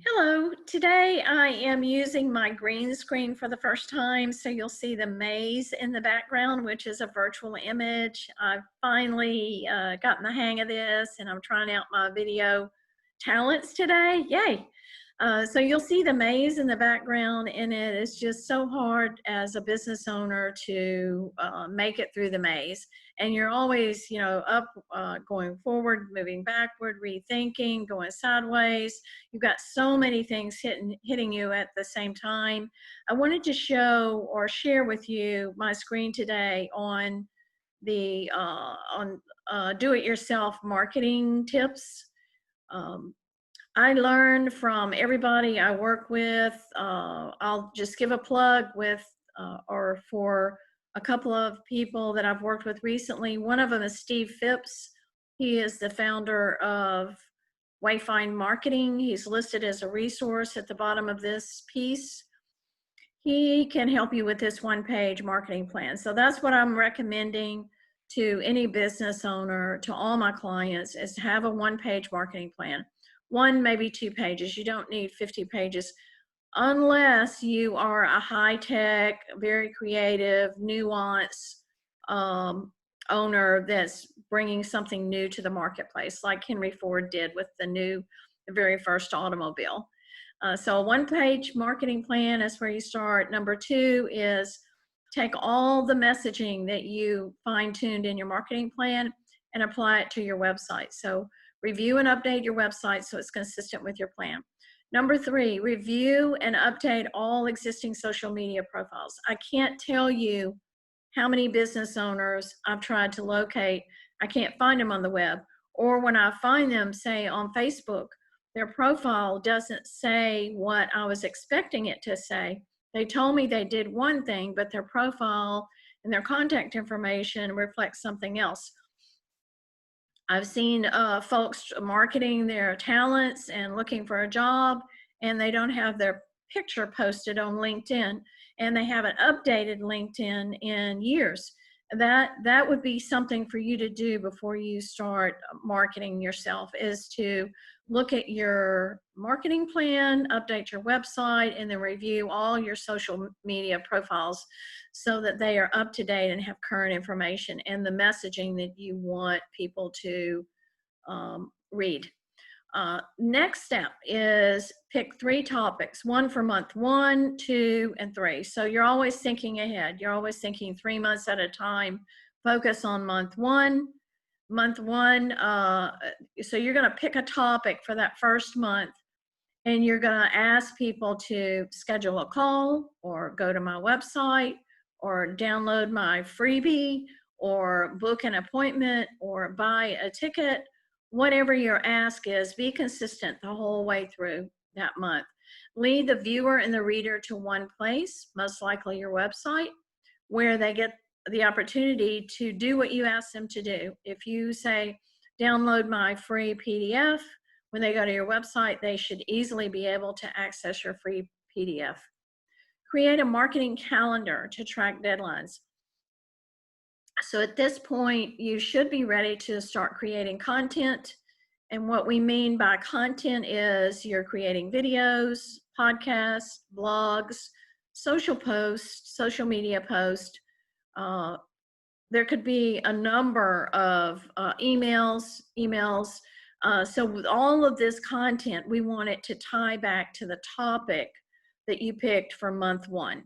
Hello, today I am using my green screen for the first time, so you'll see the maze in the background, which is a virtual image. I've finally gotten the hang of this and I'm trying out my video talents today. Yay! So you'll see the maze in the background, and it is just so hard as a business owner to make it through the maze. And you're always, up, going forward, moving backward, rethinking, going sideways. You've got so many things hitting you at the same time. I wanted to show or share with you my screen today on the do-it-yourself marketing tips. Um, I learned from everybody I work with. I'll just give a plug with or for a couple of people that I've worked with recently. One of them is Steve Phipps. He is the founder of Wayfind Marketing. He's listed as a resource at the bottom of this piece. He can help you with this one-page marketing plan. So that's what I'm recommending to any business owner, to all my clients, is to have a one-page marketing plan. One, maybe 2 pages. You don't need 50 pages unless you are a high-tech, very creative, nuanced owner that's bringing something new to the marketplace, like Henry Ford did with the very first automobile. So a one-page marketing plan is where you start. Number 2 is take all the messaging that you fine-tuned in your marketing plan and apply it to your website. So review and update your website so it's consistent with your plan. Number 3, review and update all existing social media profiles. I can't tell you how many business owners I've tried to locate. I can't find them on the web. Or when I find them, say on Facebook, their profile doesn't say what I was expecting it to say. They told me they did one thing, but their profile and their contact information reflects something else. I've seen folks marketing their talents and looking for a job, and they don't have their picture posted on LinkedIn, and they haven't updated LinkedIn in years. That would be something for you to do before you start marketing yourself, is to look at your marketing plan, update your website, and then review all your social media profiles so that they are up to date and have current information and the messaging that you want people to read. Next step is pick 3 topics, one for month 1, 2, and 3. So you're always thinking ahead. You're always thinking 3 months at a time. Focus on month 1. Month 1, so you're going to pick a topic for that first month, and you're going to ask people to schedule a call or go to my website or download my freebie or book an appointment or buy a ticket. Whatever your ask is, be consistent the whole way through that month. Lead the viewer and the reader to one place, most likely your website, where they get the opportunity to do what you ask them to do. If you say, download my free PDF, when they go to your website, they should easily be able to access your free PDF. Create a marketing calendar to track deadlines. So at this point, you should be ready to start creating content. And what we mean by content is you're creating videos, podcasts, blogs, social posts, social media posts. There could be a number of emails. So with all of this content, we want it to tie back to the topic that you picked for month 1.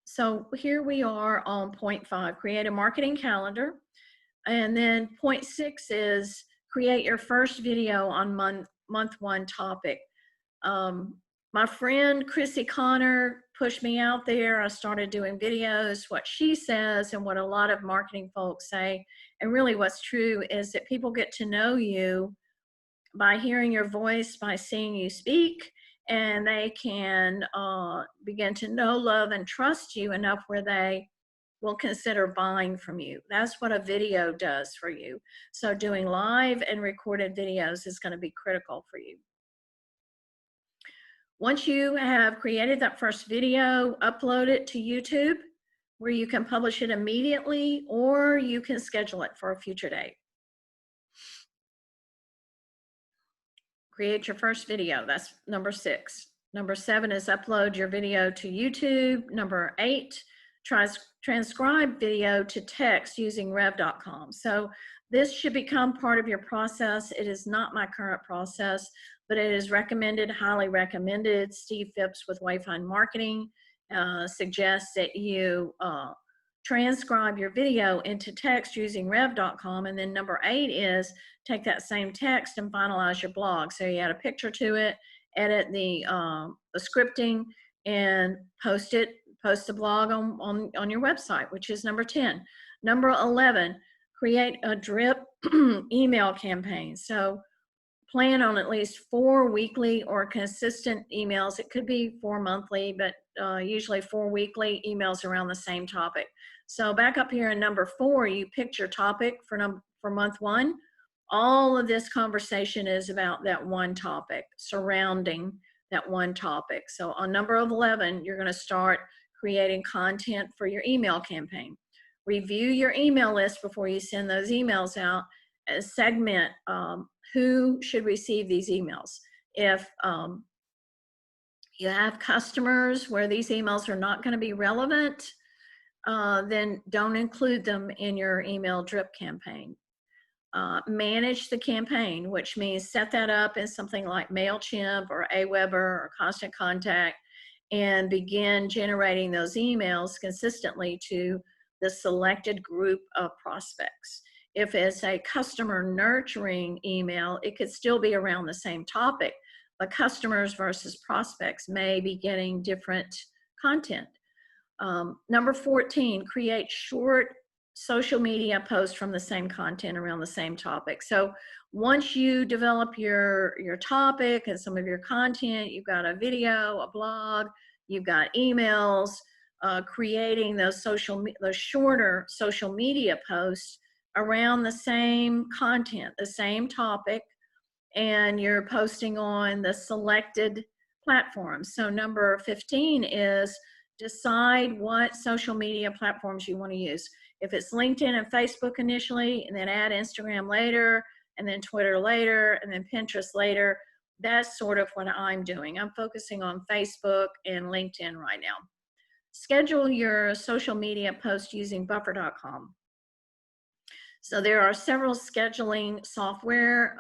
So here we are on point 5, create a marketing calendar. And then point 6 is create your first video on month 1 topic. My friend Chrissy Connor pushed me out there. I started doing videos, what she says and what a lot of marketing folks say. And really what's true is that people get to know you by hearing your voice, by seeing you speak, and they can begin to know, love, and trust you enough where they will consider buying from you. That's what a video does for you. So doing live and recorded videos is going to be critical for you. Once you have created that first video, upload it to YouTube, where you can publish it immediately, or you can schedule it for a future date. create your first video. That's number 6. Number 7 is upload your video to YouTube. Number 8, transcribe video to text using rev.com. So this should become part of your process. It is not my current process, but it is recommended, highly recommended. Steve Phipps with Wayfind Marketing suggests that you transcribe your video into text using rev.com. And then number 8 is take that same text and finalize your blog. So you add a picture to it, edit the scripting, and post the blog on your website, which is number 10. Number 11, create a drip email campaign. So plan on at least 4 weekly or consistent emails. It could be 4 monthly, but usually 4 weekly emails around the same topic. So back up here in number 4, you picked your topic for month 1. All of this conversation is about that one topic, surrounding that one topic. So on number 11, you're going to start creating content for your email campaign. Review your email list before you send those emails out. Segment who should receive these emails. If you have customers where these emails are not going to be relevant, then don't include them in your email drip campaign. Manage the campaign, which means set that up in something like MailChimp or Aweber or Constant Contact, and begin generating those emails consistently to the selected group of prospects. If it's a customer nurturing email, it could still be around the same topic, but customers versus prospects may be getting different content. Number 14, create short social media posts from the same content around the same topic. So once you develop your topic and some of your content, you've got a video, a blog, you've got emails, creating those shorter social media posts around the same content, the same topic, and you're posting on the selected platforms. So number 15 is decide what social media platforms you want to use. If it's LinkedIn and Facebook initially, and then add Instagram later, and then Twitter later, and then Pinterest later, that's sort of what I'm doing. I'm focusing on Facebook and LinkedIn right now. Schedule your social media posts using buffer.com. So there are several scheduling software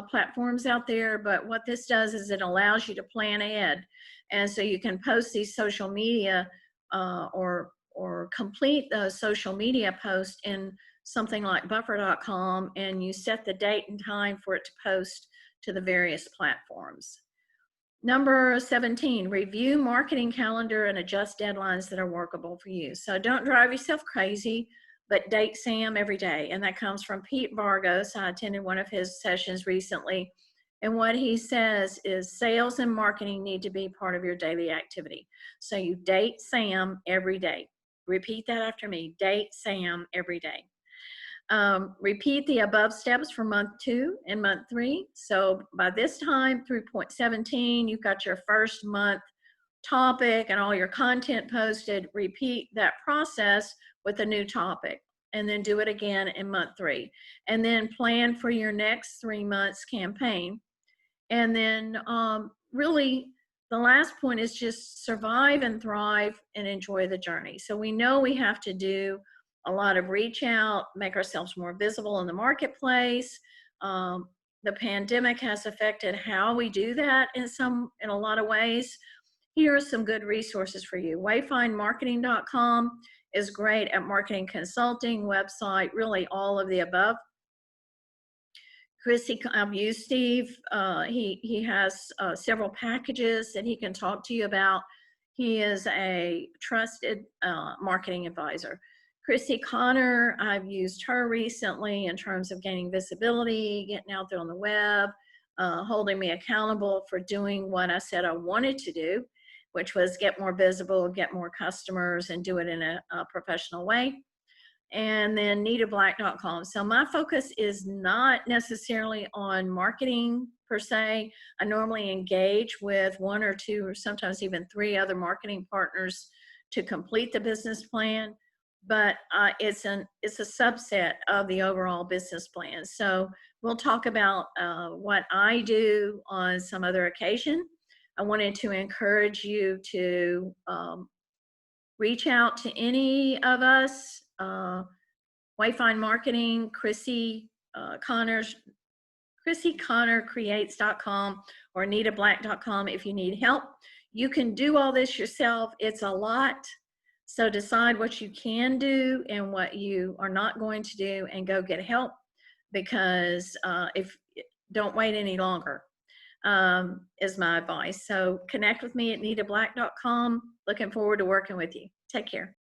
platforms out there, but what this does is it allows you to plan ahead. And so you can post these social media or complete those social media posts in something like buffer.com, and you set the date and time for it to post to the various platforms. Number 17, review marketing calendar and adjust deadlines that are workable for you. So don't drive yourself crazy, but date Sam every day. And that comes from Pete Vargas. I attended one of his sessions recently. And what he says is sales and marketing need to be part of your daily activity. So you date Sam every day. Repeat that after me, date Sam every day. Repeat the above steps for month 2 and month 3. So by this time through point 17, you've got your first month topic and all your content posted. Repeat that process with a new topic, and then do it again in month 3. And then plan for your next 3 months campaign. And then really the last point is just survive and thrive and enjoy the journey. So we know we have to do a lot of reach out, make ourselves more visible in the marketplace. The pandemic has affected how we do that in a lot of ways. Here are some good resources for you. Wayfindmarketing.com is great at marketing consulting, website, really all of the above. Chrissy, I've used Steve. He has several packages that he can talk to you about. He is a trusted marketing advisor. Chrissy Connor, I've used her recently in terms of gaining visibility, getting out there on the web, holding me accountable for doing what I said I wanted to do, which was get more visible, get more customers, and do it in a professional way. And then NitaBlack.com. So my focus is not necessarily on marketing per se. I normally engage with 1 or 2 or sometimes even 3 other marketing partners to complete the business plan. but it's a subset of the overall business plan. So we'll talk about what I do on some other occasion. I wanted to encourage you to reach out to any of us, Wayfind Marketing, Connors, ChrissyConnorCreates.com or AnitaBlack.com if you need help. You can do all this yourself. It's a lot. So decide what you can do and what you are not going to do and go get help, because if don't wait any longer, is my advice. So connect with me at AnitaBlack.com. Looking forward to working with you. Take care.